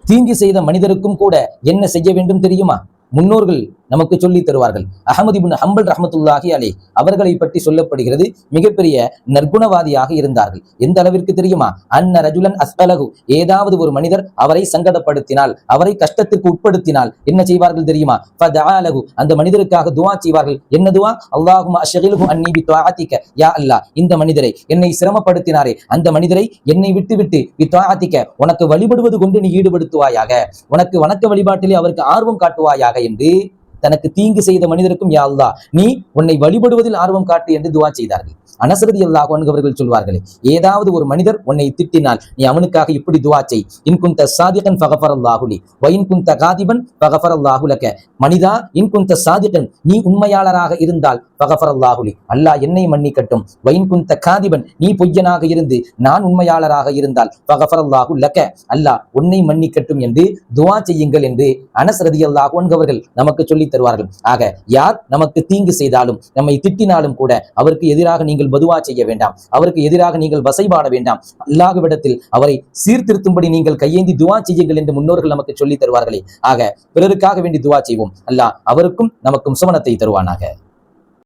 தீங்கு செய்த மனிதருக்கும் கூட என்ன செய்ய வேண்டும் தெரியுமா? முன்னோர்கள் நமக்கு சொல்லி தருவார்கள். அஹமது இப்னு ஹம்பல் ரஹ்மத்துல்லாஹி அலைஹி அவர்களை பற்றி சொல்லப்படுகிறது, மிகப்பெரிய நற்குணவாதியாக இருந்தார்கள். எந்த அளவிற்கு தெரியுமா? அன்ன ரஜுலன் அஸ்அலஹு, ஏதாவது ஒரு மனிதர் அவரை சங்கடப்படுத்தினால், அவரை கஷ்டத்திற்கு உட்படுத்தினால் என்ன செய்வார்கள் தெரியுமா? ஃபதஆலஹு, அந்த மனிதருக்காக துஆ செய்வார்கள். என்ன துஆ? அல்லாஹும்ம அஷ்கில்ஹு அன்னி பிதுஆத்திக, யா அல்லாஹ், இந்த மனிதரை, என்னை சிரமப்படுத்தினாரே அந்த மனிதரை என்னை விட்டு பிதுஆத்திக, உனக்கு வழிபடுவது கொண்டு நீ ஈடுபடுத்துவாயாக, உனக்கு வணக்க வழிபாட்டிலே அவருக்கு ஆர்வம் காட்டுவாயாக என்று தனக்கு தீங்கு செய்த மனிதருக்கும் யா அல்லாஹ் நீ உன்னை வழிபடுவதில் ஆர்வம் காட்டு என்று துஆ செய்தார்கள். அனஸ் ரலியல்லாஹு அன்ஹு அவர்கள் சொல்வார்களே, ஏதாவது ஒரு மனிதர் உன்னை திட்டினால் நீ அவனுக்காக இப்படி துஆ செய். இன் குன்த சாதிகன் ஃபகஃபரல்லாஹு லி வ இன் குன்த காதிபன் ஃபகஃபரல்லாஹு லக. மனிதா, இன் குன்த சாதிகன், நீ உண்மையாளராக இருந்தால் ஃபகஃபரல்லாஹு லி, அல்லாஹ் என்னை மன்னிக்கட்டும். வ இன் குன்த காதிபன், நீ பொய்யனாக இருந்து நான் உண்மையாளராக இருந்தால் ஃபகஃபரல்லாஹு லக, அல்லாஹ் உன்னை மன்னிக்கட்டும் என்று துஆ செய்யுங்கள் என்று அனஸ் ரலியல்லாஹு அன்ஹு அவர்கள் நமக்கு சொல்லி தருவார்கள். ஆக யார் நமக்கு தீங்கு செய்தாலும், நம்மை திட்டினாலும் கூட அவருக்கு எதிராக நீங்கள் பதுவா செய்ய வேண்டாம், அவருக்கு எதிராக நீங்கள் வசைபாட வேண்டாம். அல்லாஹ்விடத்தில் அவரை சீர்திருத்தும்படி நீங்கள் கையேந்தி துவா செய்யுங்கள் என்று முன்னோர்கள் நமக்கு சொல்லி தருவார்களே. ஆக பிறருக்காக வேண்டி துவா செய்வோம். அல்லாஹ் அவருக்கும் நமக்கும் சுமனத்தை தருவானாக.